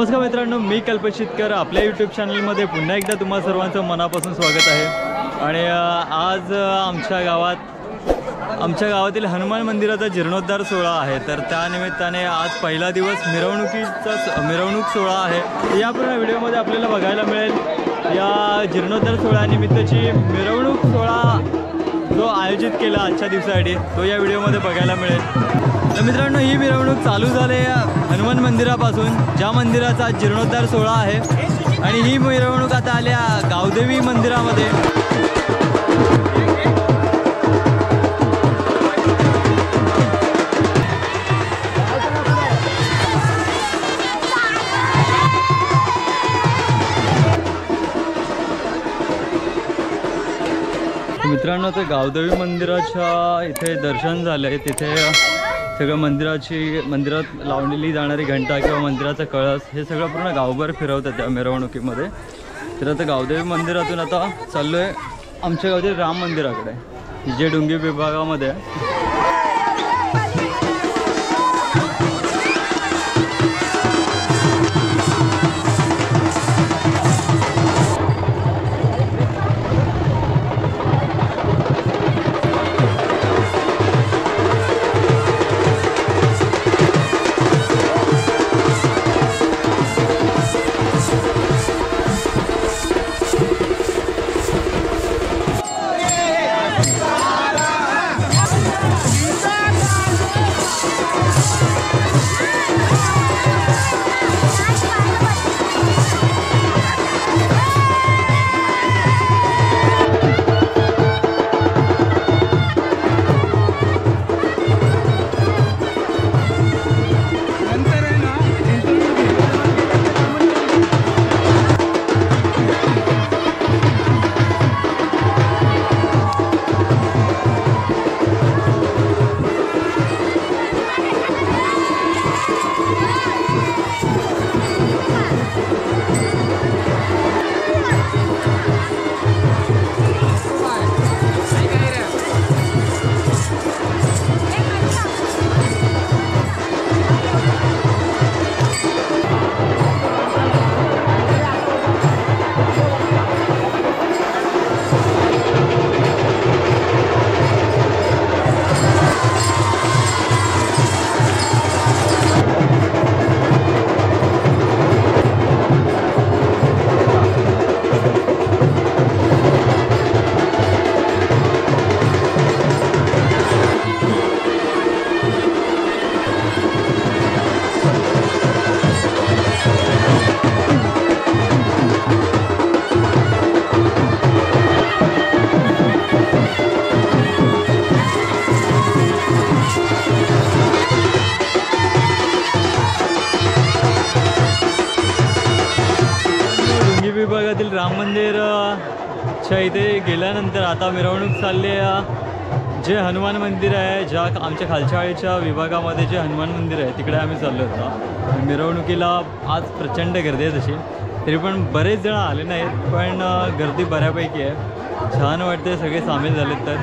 नमस्कार मित्रांनो, मी कल्पेश शितकर आपल्या यूट्यूब चॅनलमध्ये पुन्हा एकदा तुम्हा सर्वांचं मनापासून स्वागत आहे। आणि आज आमच्या गावातील हनुमान मंदिराचा जीर्णोद्धार सोहळा आहे। तर त्यानिमित्ताने आज पहिला दिवस मिरवणूक सोहळा आहे। या पूर्ण व्हिडिओमध्ये आपल्याला बघायला मिळेल या जीर्णोद्धार सोहळ्यानिमित्ताची मिरवणूक सोहळा जो आयोजित केला आजच्या दिवसासाठी तो या व्हिडिओमध्ये बघायला मिळेल। तर मित्रांनो, ही मिरवणूक चालू झाली हनुमान मंदिरापासून, ज्या मंदिराचा जीर्णोद्धार सोहळा आहे। आणि ही मिरवणूक आता आल्या गावदेवी मंदिरामध्ये। मित्रांनो, ते गावदेवी मंदिराच्या इथे दर्शन झाले। तिथे सगळं मंदिरात लावलेली जाणारी घंटा किंवा मंदिराचा कळस हे सगळं पूर्ण गावभर फिरवतात त्या मिरवणुकीमध्ये। तर आता गावदेवी मंदिरातून आता चाललो आहे आमच्या गावच्या राम मंदिराकडे, जे डुंगी विभागामध्ये आहे। विभागातील राम मंदिरच्या इथे गेल्यानंतर आता मिरवणूक चालली आहे। जे हनुमान मंदिर आहे, ज्या आमच्या खालच्या आळीच्या विभागामध्ये जे हनुमान मंदिर आहे तिकडे आम्ही चाललो होतो। मिरवणुकीला आज प्रचंड गर्दी आहे तशी, तरी पण बरेच जण आले नाहीत, पण गर्दी बऱ्यापैकी आहे। छान वाटते, सगळे सामील झालेत। तर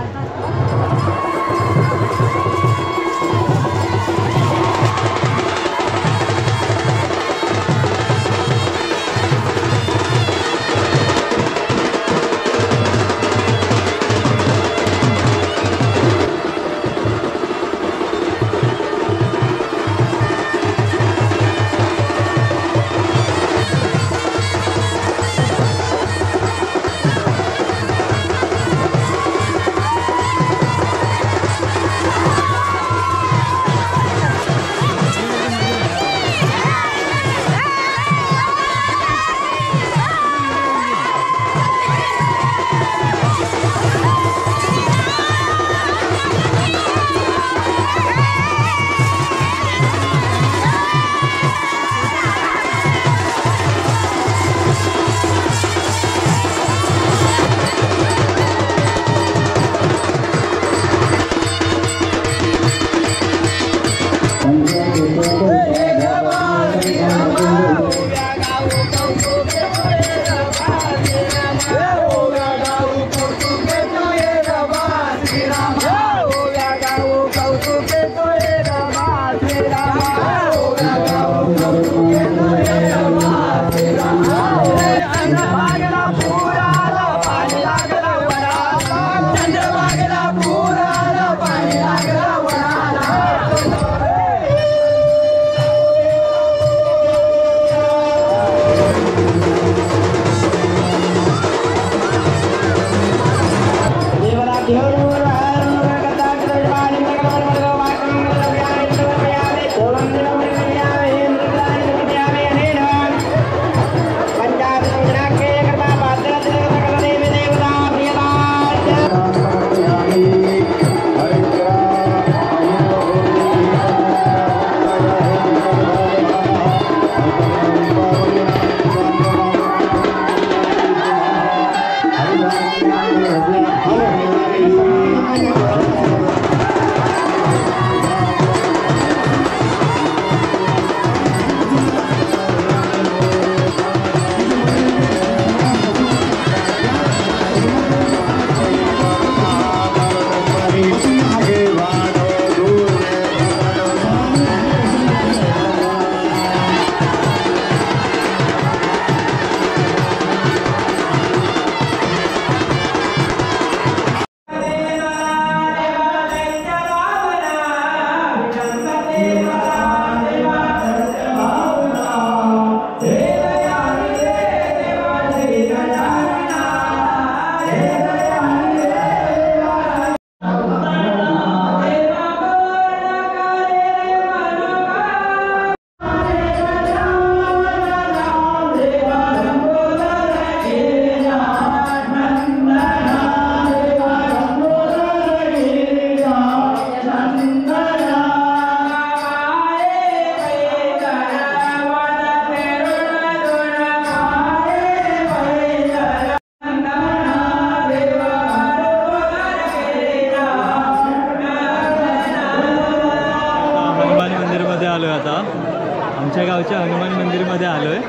आमच्या गावच्या हनुमान मंदिरमध्ये आलो आहे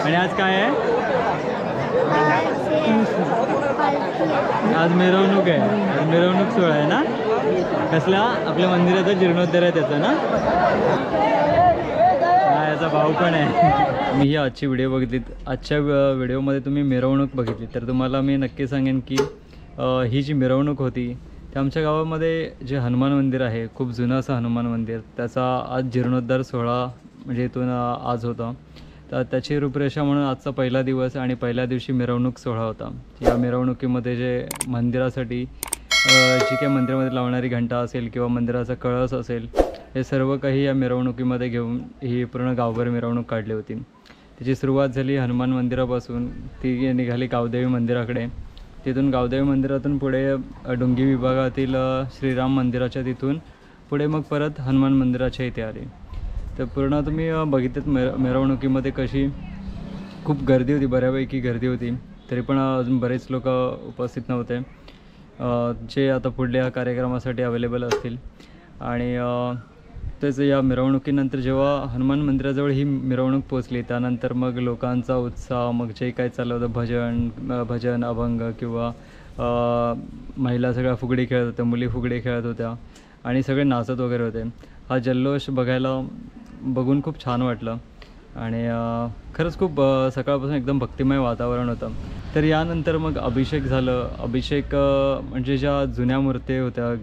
आणि आज काय आहे? आज मिरवणूक आहे. आज मिरवणूक सोहळा आहे ना? कसला? आपल्या मंदिराचा जीर्णोद्धार आहे त्याचा ना? हा, याचा भाऊ पण आहे. मी ही आजची व्हिडिओ बघितली. आजच्या व्हिडिओमध्ये तुम्ही मिरवणूक बघितली तर तुम्हाला मी नक्की सांगेन की ही जी मिरवणूक होती ते आमच्या गावामध्ये जे हनुमान मंदिर आहे, खूप जुनं असं हनुमान मंदिर, त्याचा आज जीर्णोद्धार सोहळा म्हणजे इथून आज होता. तर त्याची रूपरेषा म्हणून आजचा पहिला दिवस आणि पहिल्या दिवशी मिरवणूक सोहळा होता. या मिरवणुकीमध्ये जे मंदिरासाठी जी काही मंदिरामध्ये लावणारी घंटा असेल किंवा मंदिराचा कळस असेल, हे सर्व काही या मिरवणुकीमध्ये घेऊन ही पूर्ण गावभर मिरवणूक काढली होती. त्याची सुरुवात झाली हनुमान मंदिरापासून, ती निघाली गावदेवी मंदिराकडे. तिथून गावदेवी मंदिरातून पुढे डोंगी विभागातील श्रीराम मंदिराच्या तिथून पुढे मग परत हनुमान मंदिराच्या इथे आली. तर पूर्ण तुम्ही बघितलं मिरवणुकीमध्ये कशी खूप गर्दी होती, बऱ्यापैकी गर्दी होती. तरी पण अजून बरेच लोक उपस्थित नव्हते जे आता पुढल्या कार्यक्रमासाठी अवेलेबल असतील. आणि तेच या मिरवणुकीनंतर जेव्हा हनुमान मंदिराजवळ ही मिरवणूक पोचली, त्यानंतर मग लोकांचा उत्साह, मग जे काही चाललं होतं भजन अभंग किंवा महिला सगळ्या फुगडी खेळत होत्या, मुली फुगडी खेळत होत्या आणि सगळे नाचत वगैरे होते. हा जल्लोष बघून खूप छान वाटलं आणि खरंच खूप सकाळपासून एकदम भक्तिमय वातावरण होतं. तर यानंतर मग अभिषेक झालं. अभिषेक म्हणजे ज्या जुन्या मूर्ती होत्या,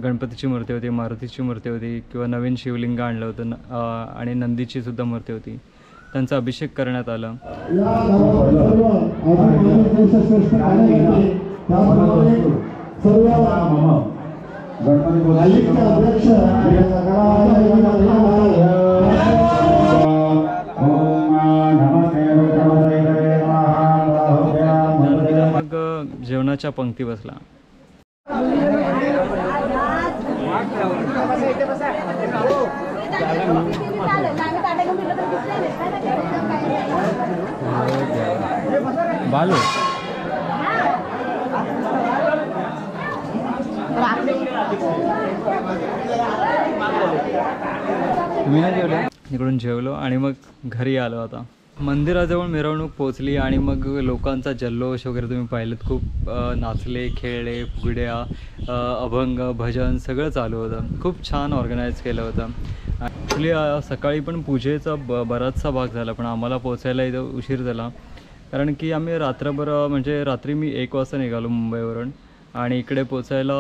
गणपतीची मूर्ती होती, मारुतीची मूर्ती होती किंवा नवीन शिवलिंग आणलं होतं आणि नंदीची सुद्धा मूर्ती होती, त्यांचा अभिषेक करण्यात आला. मग जेवणाच्या पंक्ती बसला. बालू तुम्ही नाही जेवले? इकडून जेवलो आणि मग घरी आलो. आता मंदिराजवळ मिरवणूक पोचली आणि मग लोकांचा जल्लोष वगैरे तुम्ही पाहिलेत. खूप नाचले, खेळले, फुगड्या, अभंग, भजन सगळं चालू होतं. खूप छान ऑर्गनाईज केलं होतं. ॲक्च्युली सकाळी पण पूजेचा बराचसा भाग झाला, पण आम्हाला पोचायला इथं उशीर झाला कारण की आम्ही रात्रभर म्हणजे रात्री मी 1 वाजता निघालो मुंबईवरून आणि इकडे पोचायला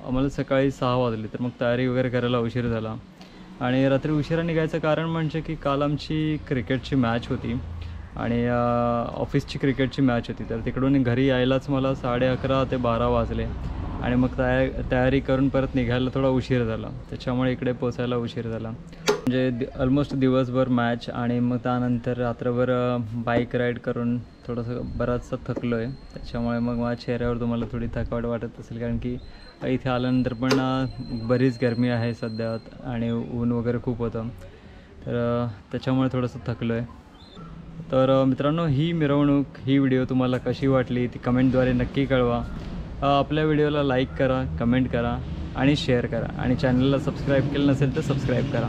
आम्हाला सकाळी 6 वाजले. तर मग तयारी वगैरे करायला उशीर झाला आणि रात्री उशिरा निघायचं कारण म्हणजे की काल आमची क्रिकेटची मॅच होती आणि ऑफिसची क्रिकेटची मॅच होती. तर तिकडून घरी यायलाच मला 11:30 ते 12 वाजले. आणि मग तयारी करून परत निघायला थोडा उशीर झाला, त्याच्यामुळे इकडे पोचायला उशीर झाला. म्हणजे ऑलमोस्ट दिवसभर मॅच आणि मग त्यानंतर रात्रभर बाईक राईड करून थोडंसं बराचसा थकलो आहे. त्याच्यामुळे मग माझ्या चेहऱ्यावर तुम्हाला थोडी थकावट वाटत असेल, कारण की इथे आल्यानंतर पण बरीच गरमी आहे सध्या आणि ऊन वगैरे खूप होतं, तर त्याच्यामुळे थोडंसं थकलो आहे. तर मित्रांनो, ही मिरवणूक, ही व्हिडिओ तुम्हाला कशी वाटली ती कमेंटद्वारे नक्की कळवा. आपल्या व्हिडिओला लाईक करा, कमेंट करा आणि शेअर करा आणि चॅनलला सबस्क्राईब केलं नसेल तर सबस्क्राईब करा.